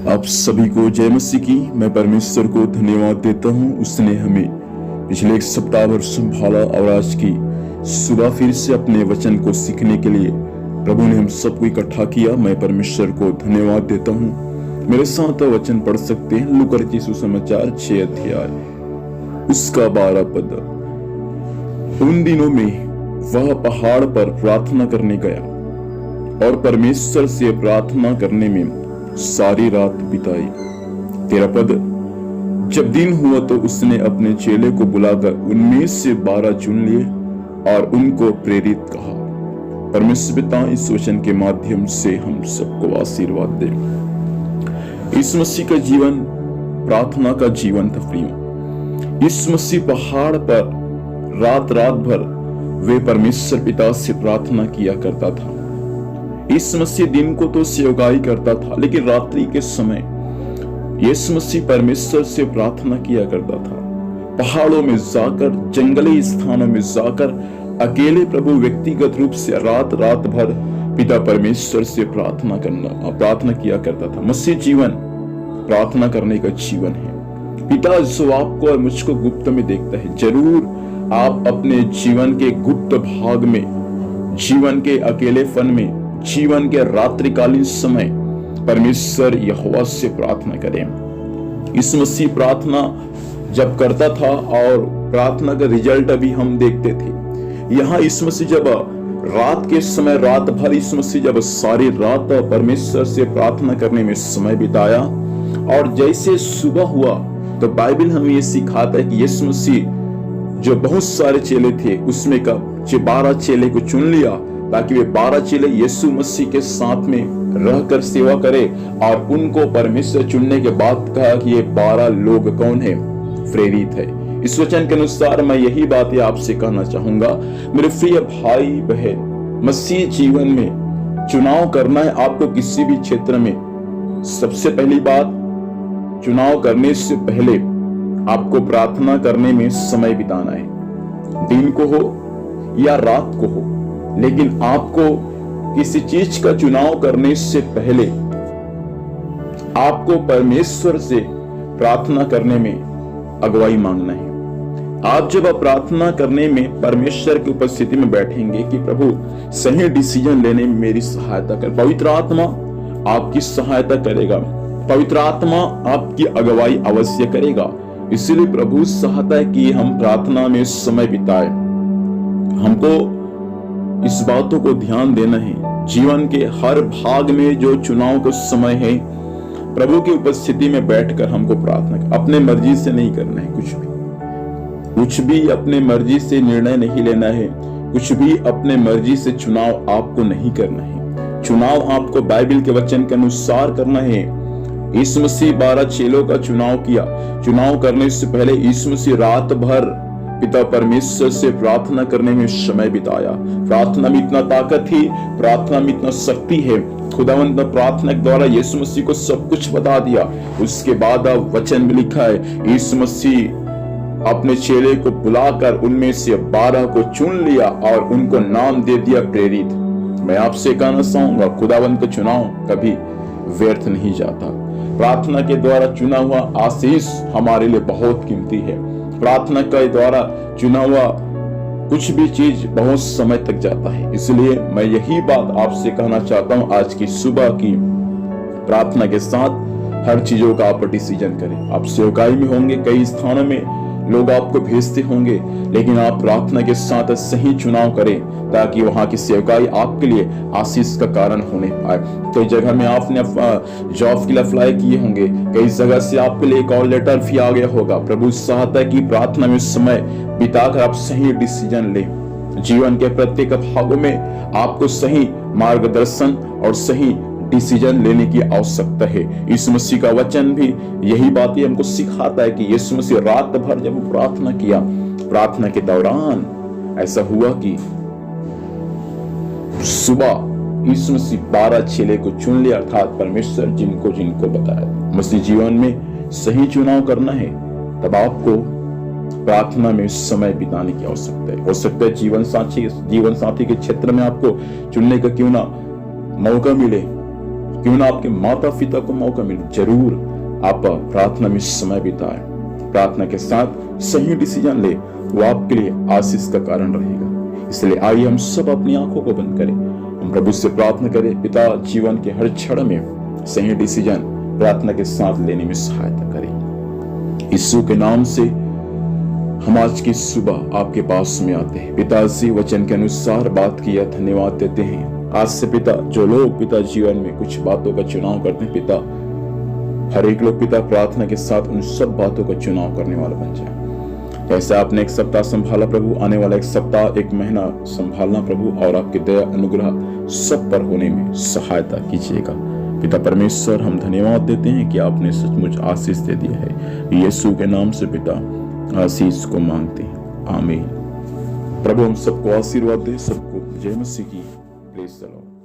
आप सभी को जय मसीह की। मैं परमेश्वर को धन्यवाद देता हूँ। उसने हमें पिछले एक सप्ताह भर संभाला और आज की सुबह फिर से अपने वचन को सीखने के लिए प्रभु ने हम सबको इकट्ठा किया। मैं परमेश्वर को धन्यवाद देता हूँ। मेरे साथ वचन पढ़ सकते हैं लूका रचित सुसमाचार 6 अध्याय उसका 12 पद। उन दिनों में वह पहाड़ पर प्रार्थना करने गया और परमेश्वर से प्रार्थना करने में सारी रात बिताई। 13 पद। जब दिन हुआ तो उसने अपने चेले को बुलाकर उनमें से 12 चुन लिए और उनको प्रेरित कहा। परमेश्वर पिता इस वचन के माध्यम से हम सबको आशीर्वाद दे। यीशु मसीह का जीवन प्रार्थना का जीवन था प्रियो। यीशु मसीह पहाड़ पर रात रात भर वे परमेश्वर पिता से प्रार्थना किया करता था। यीशु मसीह दिन को तो सेवकाई करता था, लेकिन रात्रि के समय यीशु मसीह परमेश्वर से प्रार्थना किया करता था। पहाड़ों में जाकर, जंगली स्थानों में जाकर अकेले प्रभु व्यक्तिगत रूप से रात रात भर पिता परमेश्वर से प्रार्थना किया करता था। मसीह जीवन प्रार्थना करने का जीवन है। पिता जो आपको और मुझको गुप्त में देखता है, जरूर आप अपने जीवन के गुप्त भाग में, जीवन के अकेलेपन में, जीवन के रात्रिकालीन समय परमेश्वर यहोवा से प्रार्थना करें। यीशु मसीह प्रार्थना जब करता था और प्रार्थना का रिजल्ट अभी हम देखते थे। यहाँ यीशु मसीह जब रात के समय, रात भर यीशु मसीह जब सारी रात परमेश्वर से प्रार्थना करने में समय बिताया और जैसे सुबह हुआ तो बाइबल हमें ये सिखाता है कि यीशु मसीह जो बहुत सारे चेले थे उसमें का 12 चेले को चुन लिया ताकि वे 12 चेले यीशु मसीह के साथ में रहकर सेवा करें। और उनको परमेश्वर चुनने के बाद कहा कि ये 12 लोग कौन है? प्रेरित है। इस वचन के अनुसार मैं यही बातें आपसे कहना चाहूंगा मेरे प्रिय भाई बहन। मसीह जीवन में चुनाव करना है आपको किसी भी क्षेत्र में। सबसे पहली बात, चुनाव करने से पहले आपको प्रार्थना करने में समय बिताना है। दिन को हो या रात को हो, लेकिन आपको किसी चीज का चुनाव करने से पहले आपको परमेश्वर से प्रार्थना करने में अगुवाई मांगना है। आप जब प्रार्थना करने में परमेश्वर की उपस्थिति में बैठेंगे कि प्रभु सही डिसीजन लेने में मेरी सहायता कर, पवित्र आत्मा आपकी सहायता करेगा, पवित्र आत्मा आपकी अगुवाई अवश्य करेगा। इसलिए प्रभु चाहता है कि हम प्रार्थना में समय बिताए। हमको इस बातों को ध्यान देना है। जीवन के हर भाग में जो चुनाव का समय है, प्रभु की उपस्थिति में बैठकर हमको प्रार्थना, अपने मर्जी से नहीं करना है। कुछ भी अपने मर्जी से निर्णय नहीं लेना है। कुछ भी अपने मर्जी से चुनाव आपको नहीं करना है। चुनाव आपको बाइबल के वचन के अनुसार करना है। यीशु मसीह 12 चेलों का चुनाव किया। चुनाव करने से पहले यीशु मसीह रात भर पिता परमेश्वर से प्रार्थना करने में समय बिताया। प्रार्थना में इतना ताकत थी, प्रार्थना में इतना शक्ति है। खुदावंत ने प्रार्थना के द्वारा यीशु मसीह को सब कुछ बता दिया। उसके बाद वचन में लिखा है यीशु मसीह अपने चेले को बुलाकर उनमें से 12 को चुन लिया और उनको नाम दे दिया प्रेरित। मैं आपसे कहना चाहूंगा खुदावंत का चुनाव कभी व्यर्थ नहीं जाता। प्रार्थना के द्वारा चुना हुआ आशीष हमारे लिए बहुत कीमती है। प्रार्थना के द्वारा चुना हुआ कुछ भी चीज बहुत समय तक जाता है। इसलिए मैं यही बात आपसे कहना चाहता हूं आज की सुबह की प्रार्थना के साथ हर चीजों का आप डिसीजन करें। आप सेवकाई में होंगे, कई स्थानों में लोग आपको भेजते होंगे, लेकिन आप प्रार्थना के साथ सही चुनाव करें ताकि वहां की सेवकाई आपके लिए आशीष का कारण होने पाए। कई जगह में आपने जॉब के लिए अप्लाई किए होंगे, कई जगह से आपके लिए कॉल लेटर भी आ गया होगा। प्रभु चाहता है कि प्रार्थना में समय बिताकर आप सही डिसीजन लें। जीवन के प्रत्येक भागों में आपको सही मार्गदर्शन और सही डिसीजन लेने की आवश्यकता है। यीशु मसीह का वचन भी यही बात हमको सिखाता है कि यीशु मसीह रात भर जब प्रार्थना किया, प्रार्थना के दौरान ऐसा हुआ कि सुबह यीशु मसीह 12 चेले को चुन लिया, अर्थात परमेश्वर जिनको बताया। मसीह जीवन में सही चुनाव करना है, तब आपको प्रार्थना में समय बिताने की आवश्यकता है। हो सकता है जीवन साथी के क्षेत्र में आपको चुनने का क्यों ना मौका मिले, क्यों ना आपके माता पिता को मौका मिले, जरूर आप प्रार्थना में समय बिताएं। प्रार्थना के साथ सही डिसीजन ले, वो आपके लिए आशीष का कारण रहेगा। इसलिए आइए हम सब अपनी आंखों को बंद करें, हम प्रभु से प्रार्थना करें, पिता जीवन के हर क्षण में सही डिसीजन प्रार्थना के साथ लेने में सहायता करें। यीशु के नाम से हम आज की सुबह आपके पास में आते हैं। पिताजी वचन के अनुसार बात किया, धन्यवाद देते हैं। आज से पिता जो लोग पिता जीवन में कुछ बातों का चुनाव करते हैं, पिता हर एक लोग पिता प्रार्थना के साथ उन सब बातों का चुनाव करने वाला बन जाए। जैसे आपने एक सप्ताह संभाला प्रभु, आने वाला एक सप्ताह एक महीना संभालना प्रभु, और आपकी दया अनुग्रह सब पर होने में सहायता कीजिएगा। पिता परमेश्वर, हम धन्यवाद देते हैं कि आपने सचमुच आशीष दे दिया है। यीशु के नाम से पिता आशीष को मांगते हैं, आमीन। प्रभु हम सबको आशीर्वाद दे, सबको जय मसीह की। Praise the Lord.